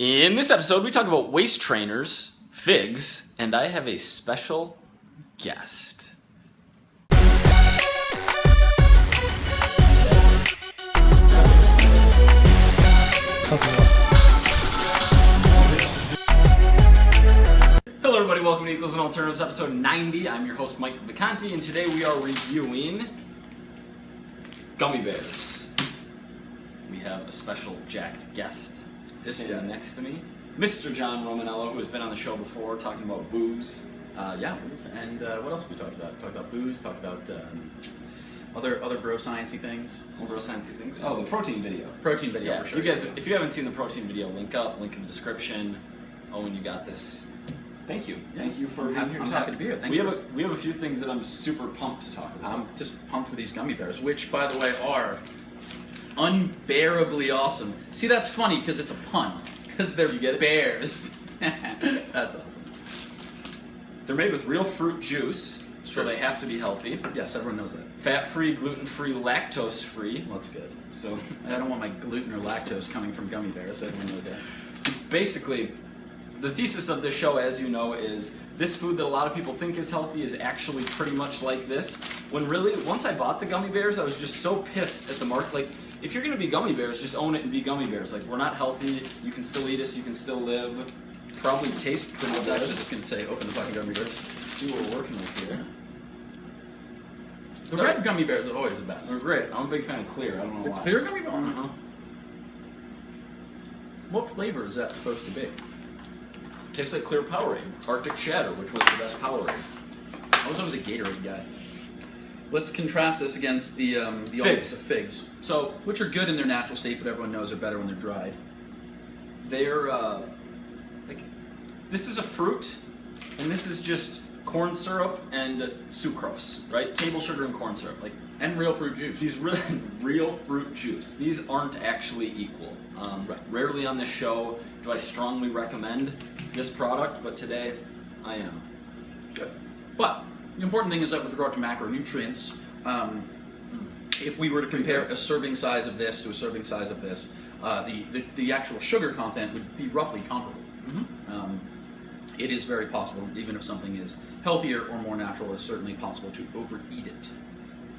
In this episode, we talk about waist trainers, figs, and I have a special guest. Hello everybody, welcome to Equals and Alternatives, episode 90. I'm your host, Mike Vacanti, and today we are reviewing gummy bears. We have a special jacked guest sitting next to me, Mr. John Romanello, who has been on the show before talking about booze. Booze. And what else have we talked about? Talked about booze, talked about other bro sciencey things. Some bro sciencey things. Oh, the protein video. Protein video, yeah, for sure. You guys, if you haven't seen the protein video, link in the description. Owen, you got this. Thank you. Thank you for being here. I'm happy to be here. We have a few things that I'm super pumped to talk about. I'm just pumped for these gummy bears, which, by the way, are unbearably awesome. See, that's funny because it's a pun. Because they're bears. That's awesome. They're made with real fruit juice, so they have to be healthy. Yes, everyone knows that. Fat-free, gluten-free, lactose-free. Well, that's good. So I don't want my gluten or lactose coming from gummy bears. Everyone knows that. Basically, the thesis of this show, as you know, is this food that a lot of people think is healthy is actually pretty much like this. When really, once I bought the gummy bears, I was just so pissed at the market. Like, if you're going to be gummy bears, just own it and be gummy bears. Like, we're not healthy. You can still eat us. You can still live. Probably taste pretty I was good. actually just going to say, open the fucking gummy bears. Let's see what we're working with here. The red gummy bears are always the best. They're great. I'm a big fan of clear. I don't know The why. clear gummy bear? Uh-huh. What flavor is that supposed to be? Tastes like clear Powerade. Arctic Shatter, which was the best Powerade. I was always a Gatorade guy. Let's contrast this against the figs. So, Which are good in their natural state, but everyone knows are better when they're dried. they're this is a fruit, and this is just corn syrup and sucrose, right? Table sugar and corn syrup, like. And real fruit juice. These real fruit juice. These aren't actually equal. Rarely on this show do I strongly recommend this product, but today I am. Good. But the important thing is that with regard to macronutrients, if we were to compare a serving size of this to a serving size of this, the actual sugar content would be roughly comparable. Mm-hmm. It is very possible, even if something is healthier or more natural, it's certainly possible to overeat it.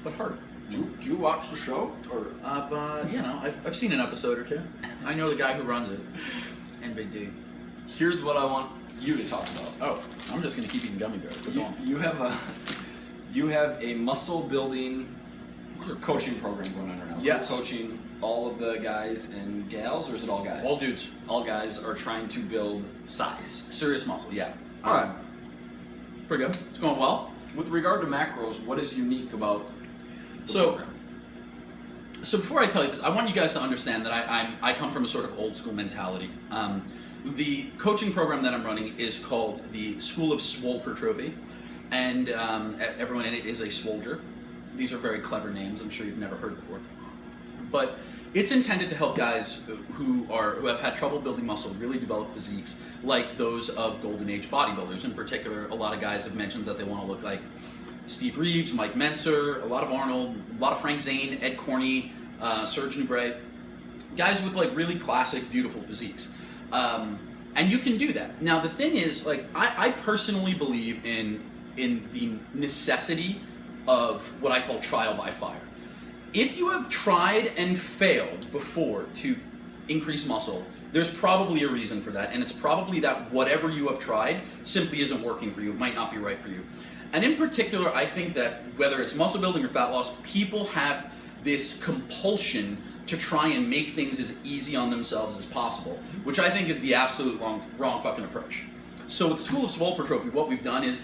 But harder. Do you watch the show? Or I've seen an episode or two. I know the guy who runs it. And Big D. Here's what I want you to talk about. Oh, I'm just going to keep eating gummy bears. You have a muscle building coaching program going on right now. Yes. You're coaching all of the guys and gals, or is it all guys? All dudes. All guys are trying to build size. Serious muscle, yeah. All right. It's pretty good. It's going well. With regard to macros, what is unique about the program? So before I tell you this, I want you guys to understand that I come from a sort of old school mentality. The coaching program that I'm running is called the School of Swolpertrophy, and everyone in it is a swolger. These are very clever names. I'm sure you've never heard before, but it's intended to help guys who have had trouble building muscle really develop physiques like those of golden age bodybuilders. In particular, a lot of guys have mentioned that they want to look like Steve Reeves, Mike Mentzer, a lot of Arnold, a lot of Frank Zane, Ed Corney, Serge Nubret, guys with like really classic, beautiful physiques. And you can do that. Now the thing is, like, I personally believe in the necessity of what I call trial by fire. If you have tried and failed before to increase muscle, there's probably a reason for that, and it's probably that whatever you have tried simply isn't working for you. It might not be right for you. And in particular, I think that whether it's muscle building or fat loss, people have this compulsion to try and make things as easy on themselves as possible, which I think is the absolute wrong fucking approach. So with the School of Swolpertrophy, what we've done is,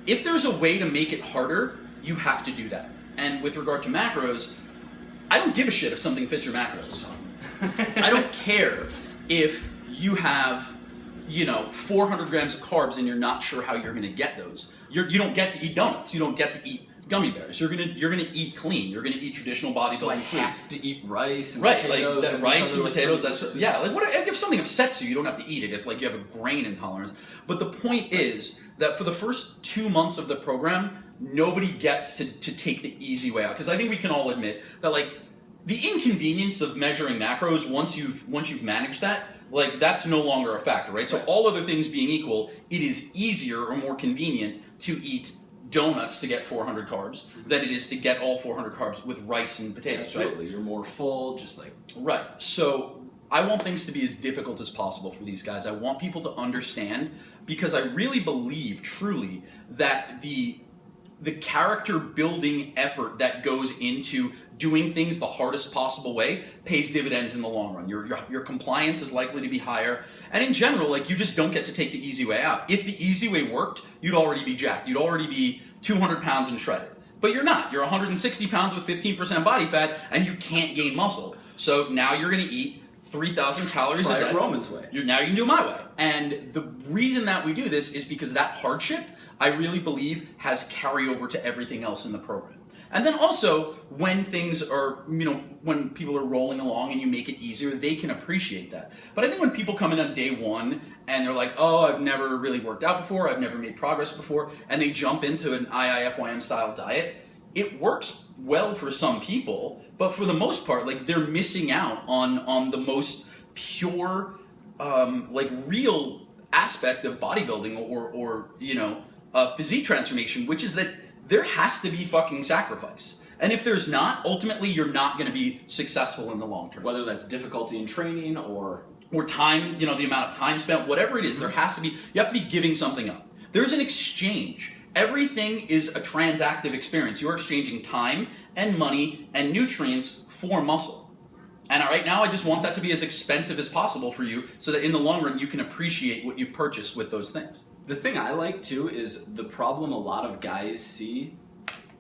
if there's a way to make it harder, you have to do that. And with regard to macros, I don't give a shit if something fits your macros. I don't care if you have 400 grams of carbs and you're not sure how you're going to get those. You don't get to eat donuts. You don't get to eat gummy bears. You're gonna eat clean. You're gonna eat traditional bodybuilding So I foods. have to eat rice and potatoes. potatoes. Like rice and potatoes. That's yeah. Like if something upsets you, you don't have to eat it. If like you have a grain intolerance. But the point is that for the first 2 months of the program, nobody gets to take the easy way out. Because I think we can all admit that like the inconvenience of measuring macros, once you've managed that, like, that's no longer a factor, right? So all other things being equal, it is easier or more convenient to eat donuts to get 400 carbs than it is to get all 400 carbs with rice and potatoes. Absolutely. Right? You're more full, just like... Right. So I want things to be as difficult as possible for these guys. I want people to understand, because I really believe, truly, that the character building effort that goes into doing things the hardest possible way pays dividends in the long run. Your compliance is likely to be higher, and in general, like, you just don't get to take the easy way out. If the easy way worked, you'd already be jacked. You'd already be 200 pounds and shredded. But you're not. You're 160 pounds with 15% body fat, and you can't gain muscle. So now you're going to eat 3,000 calories a day. Try it Roman's way. Now you can do my way. And the reason that we do this is because that hardship, I really believe, has carryover to everything else in the program. And then also, when things are, when people are rolling along and you make it easier, they can appreciate that. But I think when people come in on day one and they're like, oh, I've never really worked out before, I've never made progress before, and they jump into an IIFYM style diet, it works well for some people, but for the most part, like, they're missing out on the most pure, like, real aspect of bodybuilding or physique transformation, which is that there has to be fucking sacrifice. And if there's not, ultimately you're not going to be successful in the long term. Whether that's difficulty in training or time, the amount of time spent, whatever it is, there has to be, you have to be giving something up. There's an exchange. Everything is a transactive experience. You're exchanging time and money and nutrients for muscle. And right now, I just want that to be as expensive as possible for you so that in the long run, you can appreciate what you've purchased with those things. The thing I like, too, is the problem a lot of guys see,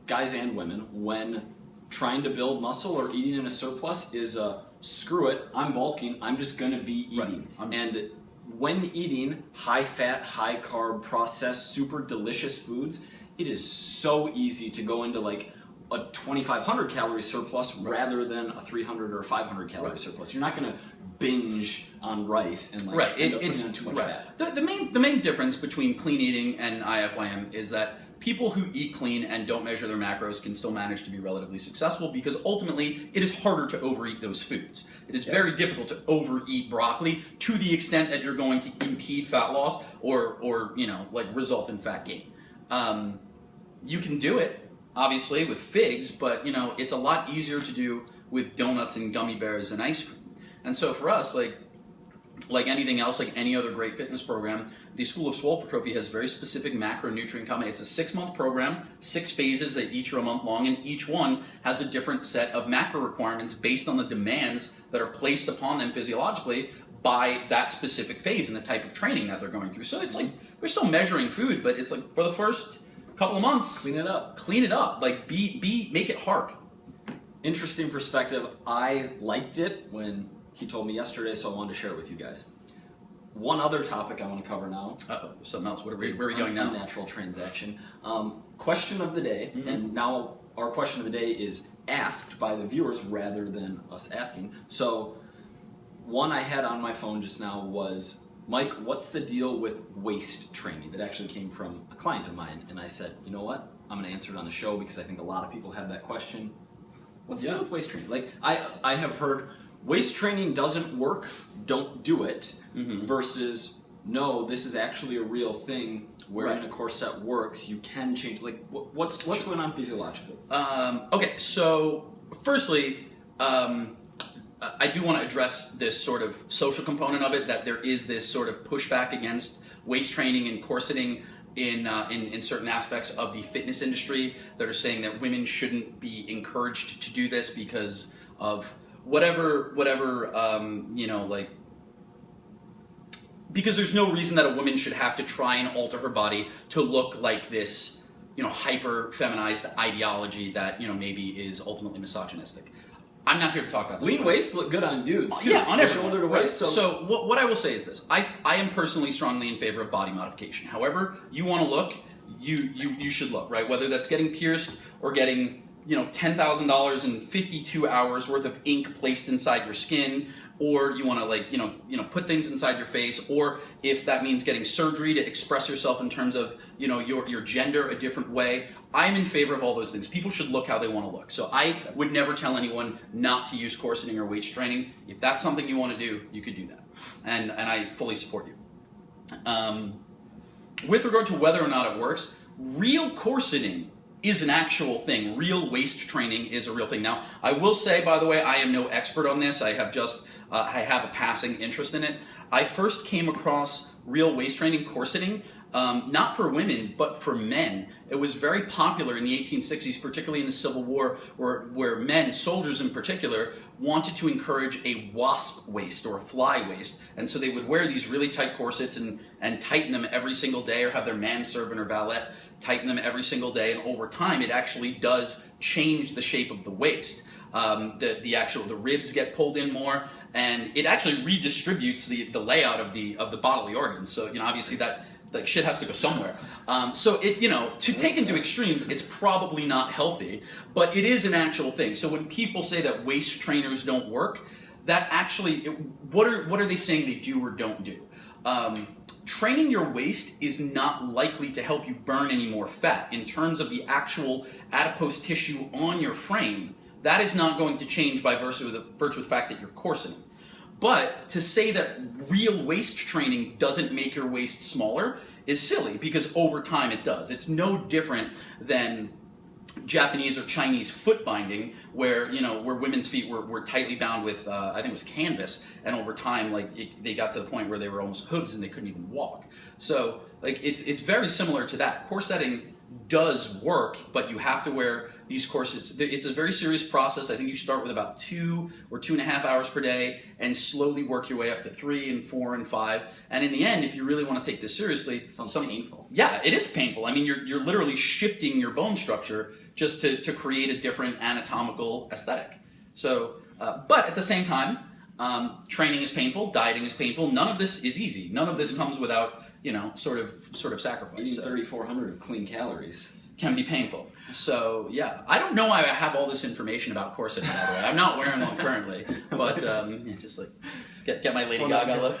guys and women, when trying to build muscle or eating in a surplus is screw it, I'm bulking, I'm just going to be eating. Right. And when eating high-fat, high-carb, processed, super delicious foods, it is so easy to go into, like, a 2,500 calorie surplus rather than a 300 or 500 calorie surplus. You're not going to binge on rice and end up putting on too much fat. The main difference between clean eating and IFYM is that people who eat clean and don't measure their macros can still manage to be relatively successful, because ultimately it is harder to overeat those foods. It is very difficult to overeat broccoli to the extent that you're going to impede fat loss or result in fat gain. You can do it, obviously, with figs, but it's a lot easier to do with donuts and gummy bears and ice cream. And so for us, like anything else, like any other great fitness program, the School of Swole Hypertrophy has very specific macronutrient combination. It's a 6-month program, 6 phases that each are a month long, and each one has a different set of macro requirements based on the demands that are placed upon them physiologically by that specific phase and the type of training that they're going through. So it's like, we're still measuring food, but it's like, for the first couple of months, clean it up. Like, make it hard. Interesting perspective. I liked it when he told me yesterday, so I wanted to share it with you guys. One other topic I want to cover now. Something else. Where are we going now? Unnatural transaction. Question of the day, and now our question of the day is asked by the viewers rather than us asking. So, one I had on my phone just now was, Mike, what's the deal with waist training? That actually came from a client of mine, and I said, you know what? I'm going to answer it on the show because I think a lot of people have that question. What's the deal with waist training? Like, I have heard waist training doesn't work, don't do it, versus no, this is actually a real thing. Wearing a corset works. You can change. Like, what's going on physiologically? Okay, so firstly, I do want to address this sort of social component of it, that there is this sort of pushback against waist training and corseting in certain aspects of the fitness industry that are saying that women shouldn't be encouraged to do this because of whatever because there's no reason that a woman should have to try and alter her body to look like this, hyper feminized ideology that, maybe is ultimately misogynistic. I'm not here to talk about this. Lean waists look good on dudes, too. Yeah, on everyone. Shoulder to waist. So what I will say is this. I am personally strongly in favor of body modification. However you want to look, you should look, right? Whether that's getting pierced or getting, $10,000 and 52 hours worth of ink placed inside your skin, or you want to like put things inside your face, or if that means getting surgery to express yourself in terms of your gender a different way. I'm in favor of all those things. People should look how they want to look. So I would never tell anyone not to use corseting or waist training. If that's something you want to do, you could do that, and I fully support you. With regard to whether or not it works, real corseting is an actual thing. Real waist training is a real thing. Now, I will say, by the way, I am no expert on this. I have just I have a passing interest in it. I first came across real waist training, corseting, not for women, but for men. It was very popular in the 1860s, particularly in the Civil War, where men, soldiers in particular, wanted to encourage a wasp waist or a fly waist. And so they would wear these really tight corsets and tighten them every single day, or have their manservant or valet tighten them every single day. And over time, it actually does change the shape of the waist. The ribs get pulled in more, and it actually redistributes the layout of the bodily organs. So obviously that shit has to go somewhere. So it to take into extremes, it's probably not healthy, but it is an actual thing. So when people say that waist trainers don't work, that actually what are they saying they do or don't do? Training your waist is not likely to help you burn any more fat. In terms of the actual adipose tissue on your frame, that is not going to change by virtue of the fact that you're corseting. But to say that real waist training doesn't make your waist smaller is silly, because over time it does. It's no different than Japanese or Chinese foot binding, where women's feet were tightly bound with I think it was canvas, and over time they got to the point where they were almost hooves and they couldn't even walk. So it's very similar to that. Corseting does work, but you have to wear these corsets. It's a very serious process. I think you start with about 2 or 2.5 hours per day and slowly work your way up to 3 and 4 and 5. And in the end, if you really want to take this seriously, it sounds painful. Yeah, it is painful. I mean, you're literally shifting your bone structure just to create a different anatomical aesthetic. So, but at the same time, training is painful, dieting is painful. None of this is easy. None of this comes without sort of sacrifice. Eating 3,400 of clean calories can be painful. So yeah, I don't know why I have all this information about corset, by the way. I'm not wearing one currently, but just get my Lady Gaga look.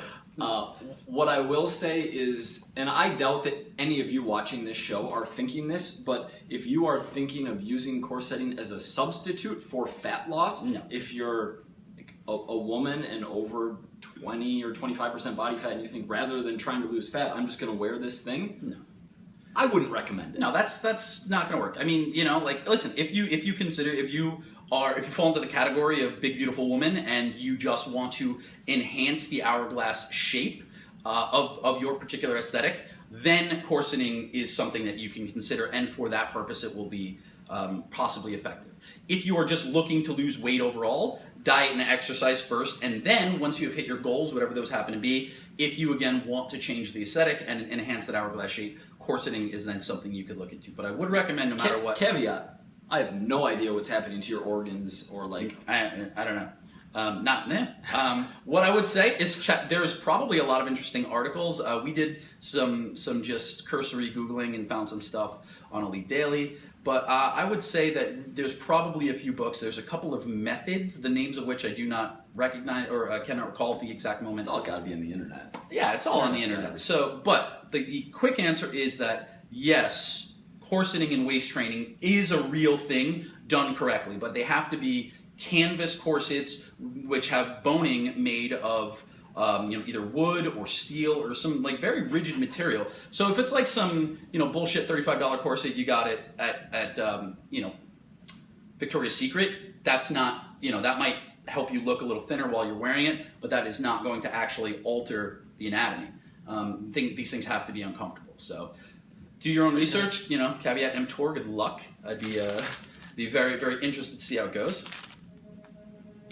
What I will say is, and I doubt that any of you watching this show are thinking this, but if you are thinking of using corseting as a substitute for fat loss, no. If you're a woman and over 20 or 25% body fat, and you think rather than trying to lose fat, I'm just going to wear this thing, no. I wouldn't recommend it. No, that's not going to work. I mean, listen, if you fall into the category of big beautiful woman and you just want to enhance the hourglass shape of your particular aesthetic, then corseting is something that you can consider, and for that purpose, it will be possibly effective. If you are just looking to lose weight overall, diet and exercise first, and then once you have hit your goals, whatever those happen to be, if you again want to change the aesthetic and enhance that hourglass shape, corseting is then something you could look into. But I would recommend, no matter what. Caveat: I have no idea what's happening to your organs, or I don't know. What I would say is there's probably a lot of interesting articles. We did some just cursory Googling and found some stuff on Elite Daily. But I would say that there's probably a few books. There's a couple of methods, the names of which I do not recognize or cannot recall at the exact moment. It's all got to be on the internet. Yeah, it's all on the internet. So, but the quick answer is that yes, corseting and waist training is a real thing done correctly, but they have to be canvas corsets which have boning made of either wood or steel or some very rigid material. So if it's like some bullshit $35 corset you got it at Victoria's Secret, that's not that might help you look a little thinner while you're wearing it, but that is not going to actually alter the anatomy. These things have to be uncomfortable. So do your own research. Caveat emptor. Good luck. I'd be very, very interested to see how it goes.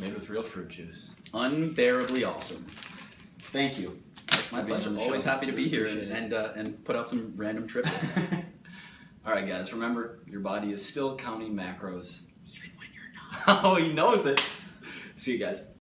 Made with real fruit juice. Unbearably awesome. Thank you. My pleasure. Always happy to be here and put out some random trivia. All right, guys. Remember, your body is still counting macros. Even when you're not. Oh, he knows it. See you guys.